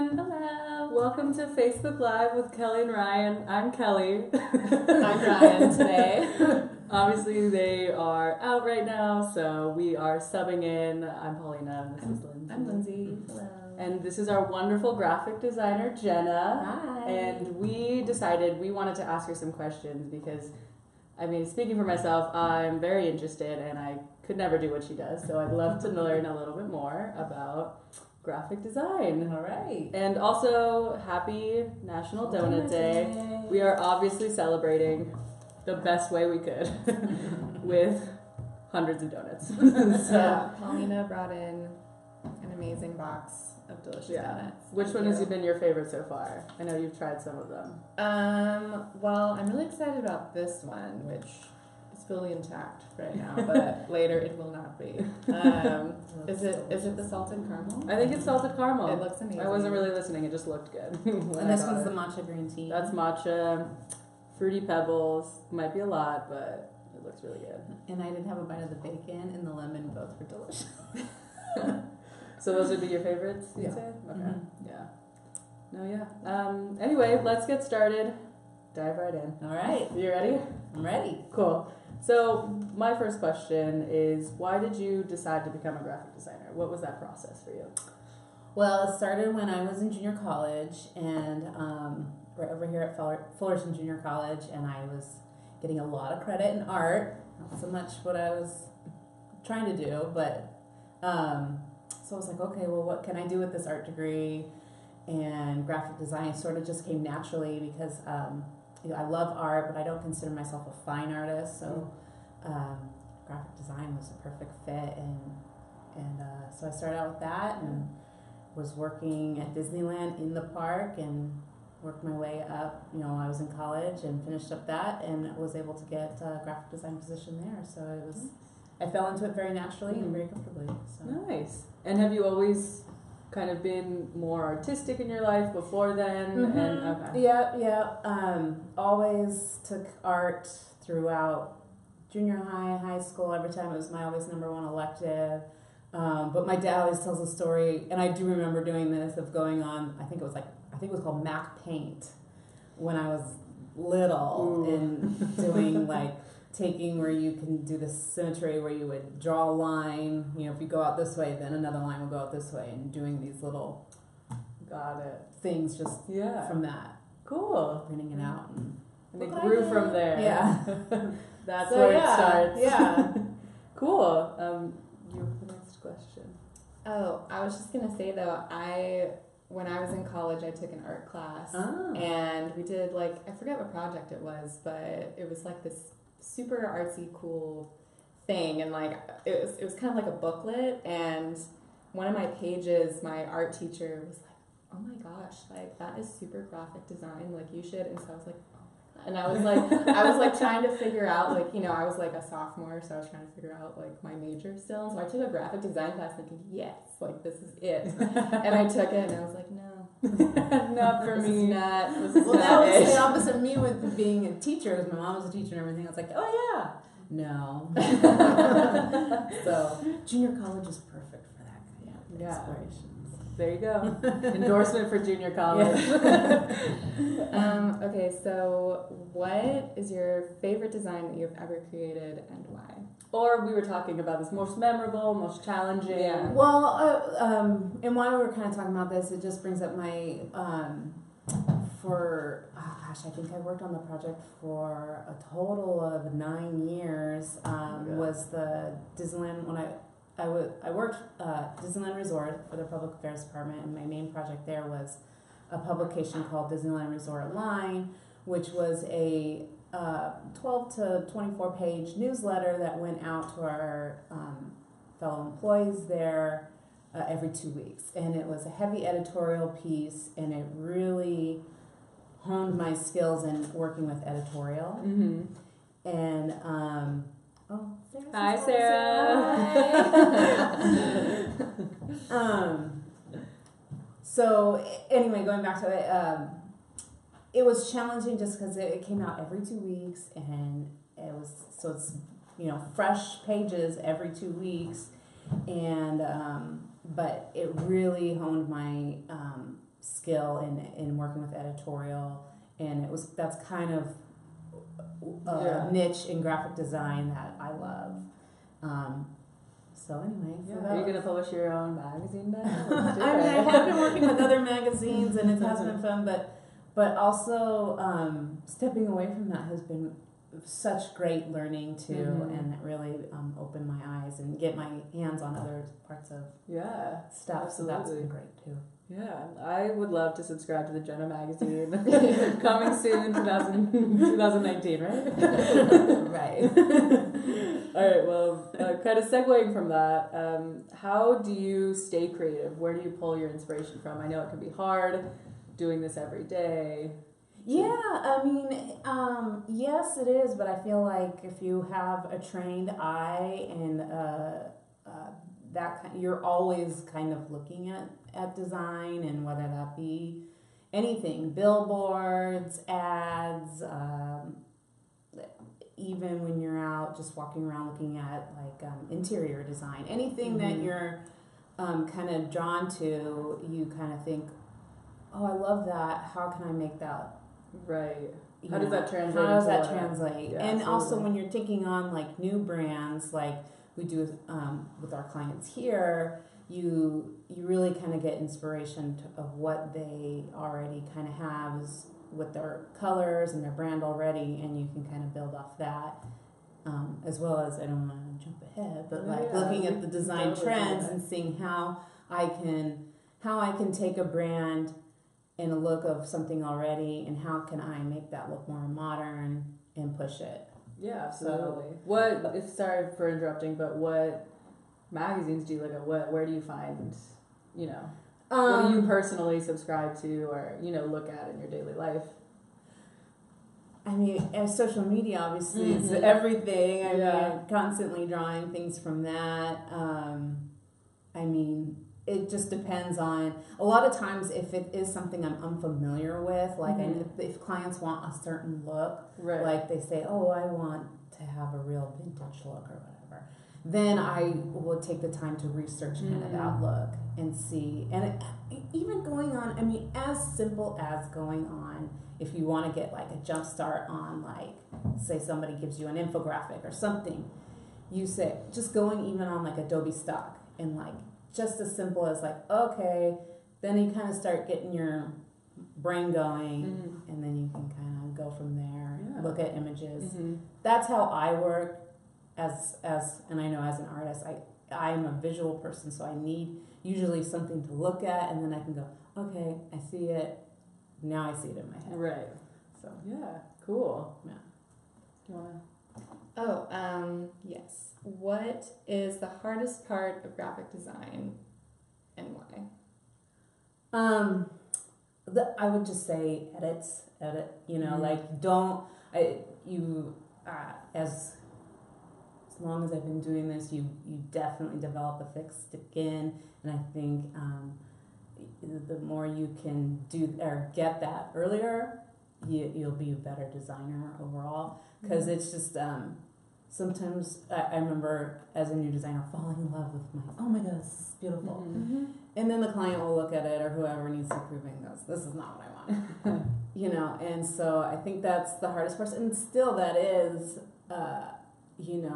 everyone. Hello. Welcome to Facebook Live with Kelly and Ryan. I'm Kelly. I'm Ryan today. Obviously, they are out right now, so we are subbing in. I'm Paulina, and this is Lindsay. I'm Lindsay. Hello. And this is our wonderful graphic designer, Jenna. Hi. And we decided we wanted to ask her some questions because, I mean, speaking for myself, I'm very interested and I could never do what she does. So I'd love to learn a little bit more about graphic design. All right. And also, happy National Donut Day. We are obviously celebrating the best way we could with hundreds of donuts. So, Yeah, Paulina brought in an amazing box of delicious donuts. Which one has been your favorite so far? I know you've tried some of them. Well, I'm really excited about this one, which is fully intact right now, but later it will not be. Is it the salted caramel? I think it's salted caramel. It looks amazing. I wasn't really listening, it just looked good. And this one's the matcha green tea. That's matcha, fruity pebbles. Might be a lot, but it looks really good. And I did have a bite of the bacon and the lemon, both were delicious. So those would be your favorites, you'd Yeah. say? Okay. Mhm. Yeah. No, yeah. Anyway, let's get started. Dive right in. All right, You ready? I'm ready. Cool. So my first question is, why did you decide to become a graphic designer? What was that process for you? Well, it started when I was in junior college, and right over here at Fullerton Junior College, and I was getting a lot of credit in art. Not so much what I was trying to do, but so I was like, okay, well, what can I do with this art degree? And graphic design sort of just came naturally because I love art, but I don't consider myself a fine artist. So graphic design was a perfect fit, and so I started out with that and was working at Disneyland in the park and worked my way up. You know, I was in college and finished up that and was able to get a graphic design position there. So I fell into it very naturally and very comfortably. So. Nice. And have you always kind of been more artistic in your life before then? Mm-hmm. And okay. Yeah. Always took art throughout junior high school. Every time it was my always number one elective. But my dad always tells a story, and I do remember doing this, of going on, I think it was called Mac Paint when I was little. Ooh. And doing like taking where you can do the symmetry where you would draw a line, you know, if you go out this way, then another line will go out this way, and doing these little Got it. things just Yeah. from that, Look. printing it out. And it Look what grew I did. from there. Yeah. That's So, where yeah, it starts. Yeah. Cool. You have the next question. Oh, I was just gonna say though, when I was in college, I took an art class, Oh. and we did I forget what project it was, but it was like this super artsy, cool thing, and it was kind of like a booklet, and one of my pages, my art teacher was like, "Oh my gosh, that is super graphic design, you should," and so I was like, and I was like trying to figure out I was like a sophomore, so I was trying to figure out my major still, and so I took a graphic design class thinking, yes, this is it, and I took it and I was like, no, Not for this me. is not, this is Well, that not was it. the opposite of me with being a teacher. Because my mom was a teacher and everything. I was like, oh yeah, no. So junior college is perfect for that kind of Yeah. explorations. There you go. Endorsement for junior college. Okay, so what is your favorite design that you've ever created and why? Or we were talking about this most memorable, most challenging. Yeah. Well, and while we were kind of talking about this, it just brings up my I think I worked on the project for a total of 9 years. Was the Disneyland when I worked Disneyland Resort for the Public Affairs Department, and my main project there was a publication called Disneyland Resort Line, which was a 12 to 24 page newsletter that went out to our fellow employees there every 2 weeks. And it was a heavy editorial piece, and it really honed my skills in working with editorial. Mm-hmm. And Sarah. Hi, says Sarah. So anyway, going back to it, it was challenging just because it came out every 2 weeks, and it's fresh pages every 2 weeks, and but it really honed my skill in working with editorial, and that's kind of a niche in graphic design that I love. So anyway, Are you gonna publish your own magazine now? Let's do I mean, I it. have been working with other magazines, and it has been fun, but also stepping away from that has been such great learning too, and it really opened my eyes and get my hands on other parts of stuff. Absolutely. So that's been great too. Yeah, I would love to subscribe to the Jenna magazine. Coming soon, 2019, right? Right. All right, well, kind of segueing from that, how do you stay creative? Where do you pull your inspiration from? I know it can be hard doing this every day. Yeah, I mean, yes, it is, but I feel like if you have a trained eye and you're always kind of looking at design, and whether that be anything, billboards, ads, even when you're out just walking around looking at like interior design, anything that you're kind of drawn to, you kind of think, oh, I love that. How can I make that? Right. How does that translate? How does that translate? Yeah, and absolutely. also when you're taking on like new brands, like we do with our clients here, you really kind of get inspiration of what they already kind of have with their colors and their brand already, and you can kind of build off that. As well as, I don't want to jump ahead, but like looking at the design trends and seeing how I can take a brand in a look of something already, and how can I make that look more modern and push it. Yeah, absolutely. Sorry for interrupting, but what magazines do you look at? Where do you find, what do you personally subscribe to or, look at in your daily life? I mean, as social media obviously is everything. I mean, constantly drawing things from that. I mean, it just depends on, a lot of times if it is something I'm unfamiliar with, like if clients want a certain look, like they say, oh, I want to have a real vintage look or whatever, then I will take the time to research kind of that look and see. And even going on, I mean, as simple as going on, if you want to get like a jump start on, like, say somebody gives you an infographic or something, you say, just going even on like Adobe Stock, and like, just as simple as like, okay, then you kind of start getting your brain going, and then you can kind of go from there, look at images. That's how I work and I know as an artist, I'm a visual person, so I need usually something to look at, and then I can go, okay, I see it, now I see it in my head. Right. So yeah, cool. Yeah. Do you want Oh, yes. What is the hardest part of graphic design, and why? I would just say edit, like as long as I've been doing this, you definitely develop a thick skin, and I think the more you can do or get that earlier, you'll be a better designer overall, because it's just sometimes I remember as a new designer falling in love with oh my god, this is beautiful, and then the client will look at it, or whoever needs approving goes, this is not what I want. And so I think that's the hardest part, and still that is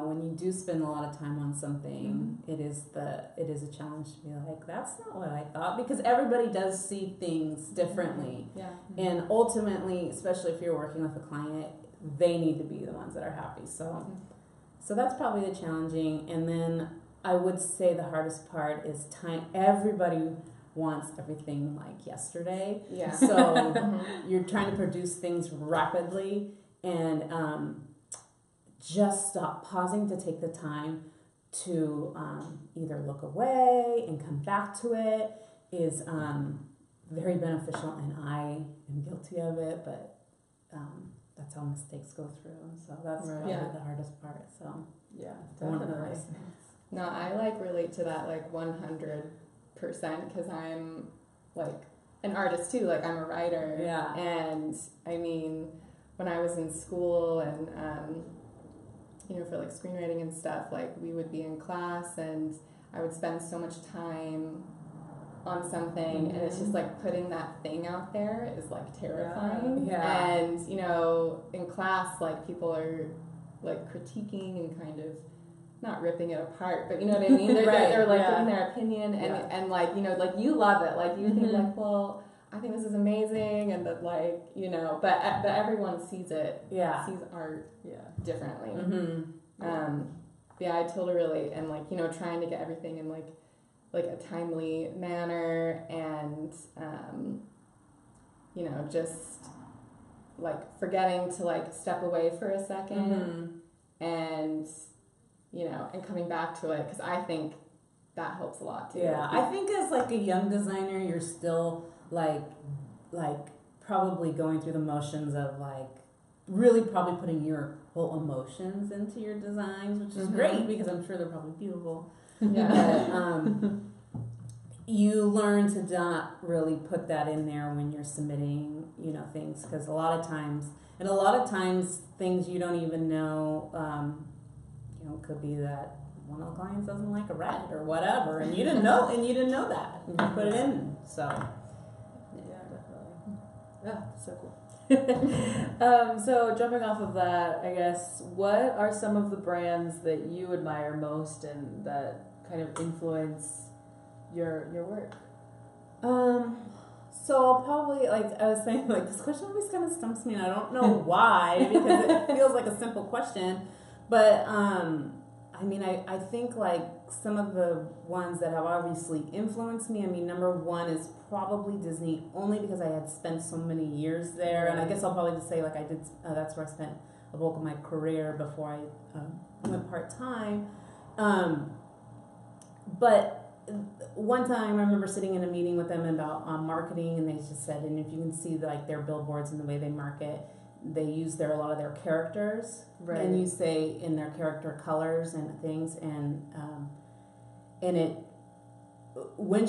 when you do spend a lot of time on something, it is a challenge to be like, that's not what I thought, because everybody does see things differently. And ultimately, especially if you're working with a client, they need to be the ones that are happy. So that's probably the challenging. And then I would say the hardest part is time. Everybody wants everything like yesterday. Yeah. So you're trying to produce things rapidly, and just stop pausing to take the time to either look away and come back to it is very beneficial, and I am guilty of it, but that's how mistakes go through, so that's probably the hardest part. So definitely. No, I relate to that 100%, because I'm an artist too, I'm a writer. Yeah. And I mean, when I was in school and for screenwriting and stuff, we would be in class, and I would spend so much time on something, and it's just like putting that thing out there is like terrifying. Yeah. And you know, in class, like people are like critiquing and kind of not ripping it apart, but you know what I mean. They're, Right, they're like yeah. giving their opinion, and like you know, like you love it, like you think like, well, I think this is amazing, and that like you know, but everyone sees it, sees art differently. Yeah, I totally relate, and like you know, trying to get everything in like a timely manner, and you know, just like forgetting to like step away for a second, and you know, and coming back to it, because I think that helps a lot too. Yeah, I think as like a young designer, you're still like probably going through the motions of like really probably putting your whole emotions into your designs, which is great because I'm sure they're probably beautiful. Yeah. But you learn to not really put that in there when you're submitting, you know, things, because a lot of times things you don't even know, you know, could be that one of the clients doesn't like a red or whatever, and you didn't know, that. You put it in, so. Yeah, definitely. Yeah, so cool. So jumping off of that, I guess, what are some of the brands that you admire most and that kind of influence your work? So I'll probably, like I was saying, like this question always kind of stumps me, and I don't know why, because it feels like a simple question, but I mean, I think like some of the ones that have obviously influenced me, I mean, number one is probably Disney, only because I had spent so many years there, and I guess I'll probably just say like I did, that's where I spent a bulk of my career before I went part-time. But one time I remember sitting in a meeting with them about marketing, and they just said, and if you can see like their billboards and the way they market, they use a lot of their characters, and you say in their character colors and things, and it when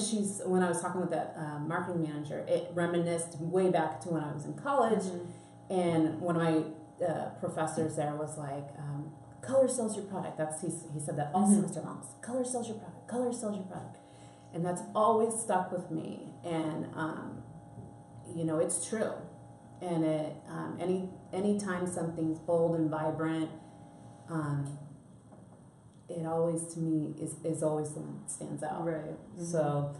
I was talking with that marketing manager, it reminisced way back to when I was in college, and one of my professors there was like, color sells your product. He said that all semester long. Color sells your product. Color sells your product, and that's always stuck with me. And you know, it's true. And it anytime something's bold and vibrant, it always to me is always the one that stands out. Right. So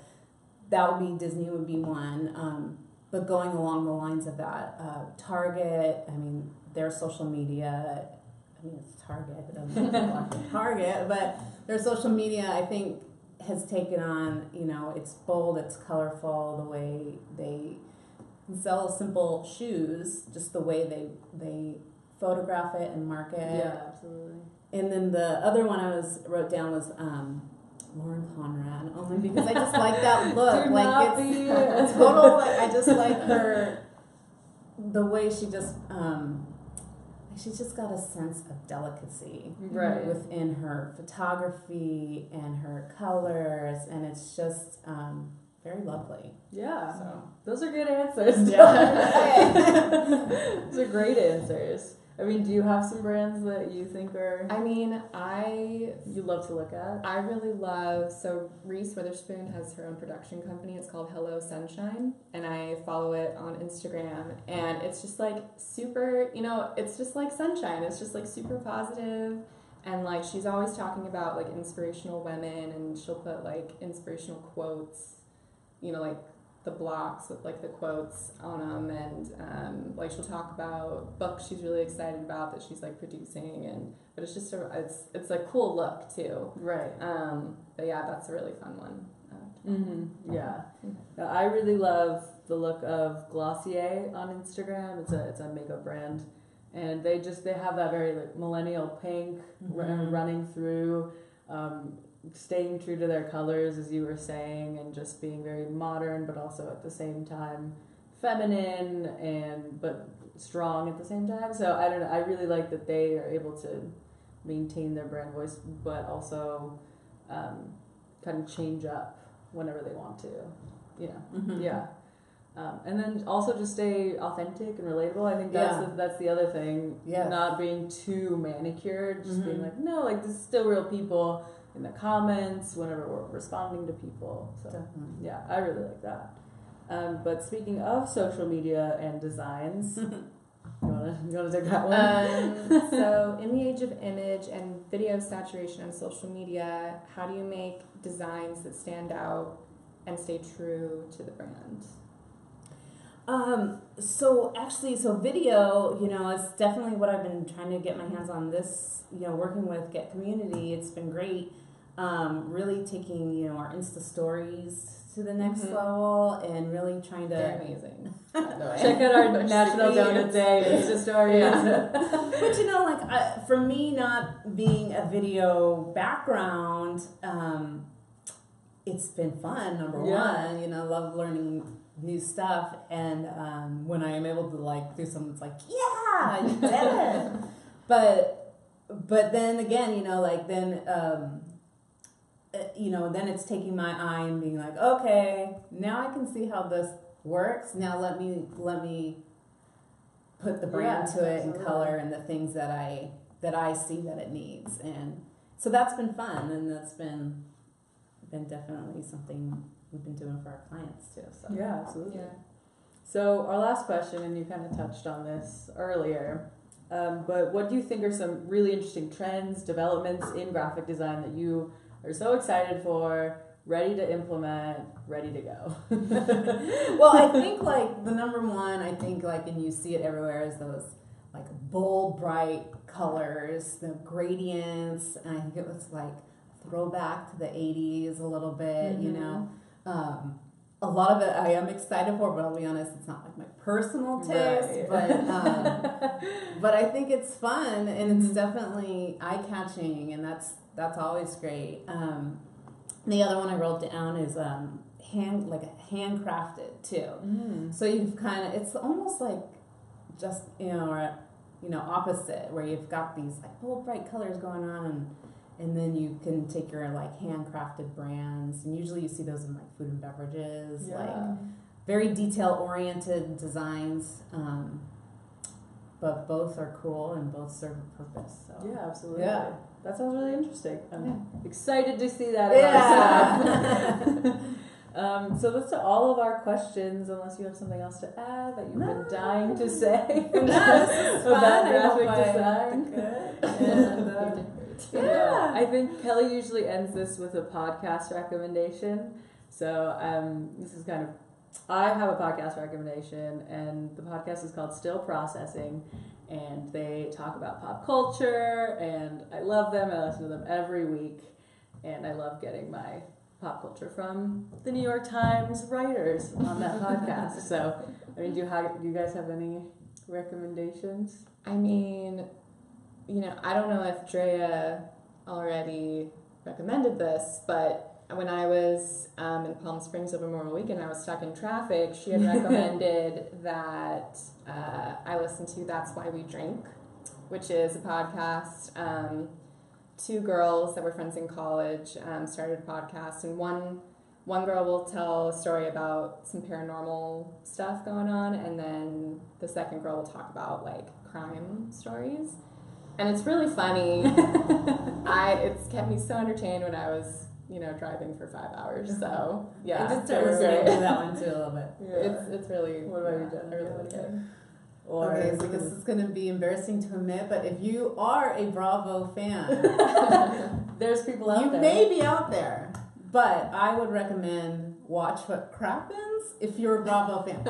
that would be Disney would be one. But going along the lines of that, Target. I mean, their social media. I mean, it's Target. It doesn't like Target, but their social media, I think, has taken on. You know, it's bold, it's colorful. The way they sell simple shoes, just the way they photograph it and market. Yeah, absolutely. And then the other one I wrote down was Lauren Conrad, only because I just like that look. Like it's a total. Like, I just like her, the way she just she's just got a sense of delicacy within her photography and her colors, and it's just very lovely. Yeah. So. Those are good answers. Yeah. Those are great answers. I mean, do you have some brands that you think are... I mean, you love to look at? I really love... So Reese Witherspoon has her own production company. It's called Hello Sunshine. And I follow it on Instagram. And it's just like super... You know, it's just like sunshine. It's just like super positive. And like she's always talking about like inspirational women. And she'll put like inspirational quotes, you know, like the blocks with like the quotes on them, and like she'll talk about books she's really excited about that she's like producing, and but it's just it's a cool look too, right? But yeah, that's a really fun one. Yeah, I really love the look of Glossier on Instagram. It's a makeup brand, and they have that very like millennial pink running through. Staying true to their colors, as you were saying, and just being very modern, but also at the same time feminine but strong at the same time. So I don't know. I really like that they are able to maintain their brand voice, but also kind of change up whenever they want to. You know, yeah. And then also just stay authentic and relatable. I think that's the other thing. Yeah. Not being too manicured, just being like, no, like this is still real people. in the comments, whenever we're responding to people. So Definitely. yeah, I really like that. But speaking of social media and designs, you wanna take that one? So in the age of image and video saturation on social media, how do you make designs that stand out and stay true to the brand? So video, is definitely what I've been trying to get my hands on this, working with Get Community. It's been great. Really taking, our Insta stories to the next level and really trying to. They're amazing. By the way. Check out our National Donut Day Insta story. But for me, not being a video background, it's been fun. Number one, love learning new stuff, and when I am able to do something, it's like, yeah, you did it. But then again, then it's taking my eye and being like, okay, now I can see how this works. Now let me put the brand to it and color and the things that I see that it needs, and so that's been fun, and that's been definitely something we've been doing for our clients too. So Yeah, absolutely. Yeah. So our last question, and you kind of touched on this earlier, but what do you think are some really interesting trends, developments in graphic design that you are so excited for, ready to implement, ready to go? Well, I think the number one, and you see it everywhere, is those bold, bright colors, the gradients, and I think it was throwback to the 80s a little bit, a lot of it I am excited for, but I'll be honest, it's not my personal taste, right. but I think it's fun, and it's definitely eye-catching, and that's always great. The other one I wrote down is handcrafted too. So you've it's almost just opposite, where you've got these bold bright colors going on, and then you can take your handcrafted brands, and usually you see those in food and beverages, very detail oriented designs, but both are cool and both serve a purpose. So Yeah, absolutely. Yeah. That sounds really interesting. I'm excited to see that. So that's all of our questions, unless you have something else to add that you've been dying to say about graphic design. I think Kelly usually ends this with a podcast recommendation. So this is I have a podcast recommendation, and the podcast is called Still Processing, and they talk about pop culture, and I love them. I listen to them every week, and I love getting my pop culture from the New York Times writers on that podcast. So, do you guys have any recommendations? I mean, I don't know if Drea already recommended this, but when I was in Palm Springs over Memorial Weekend, I was stuck in traffic. She had recommended that I listen to That's Why We Drink, which is a podcast. Two girls that were friends in college started a podcast, and one girl will tell a story about some paranormal stuff going on, and then the second girl will talk about crime stories. And it's really funny. It's kept me so entertained when I was, driving for 5 hours. So yeah, I did start listening to that one too a little bit. Yeah. It's really. What about you, Jen? I really like it. Okay, so this is going to be embarrassing to admit, but if you are a Bravo fan, there's people out there. You may be out there, but I would recommend Watch What Crappens if you're a Bravo fan.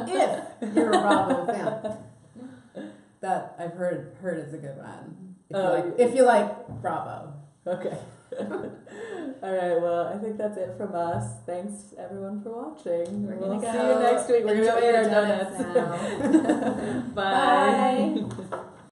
If you're a Bravo fan. That I've heard is a good one. If you like Bravo. Okay. All right, well, I think that's it from us. Thanks, everyone, for watching. We'll see you next week. We're going to go eat our donuts. Bye. Bye.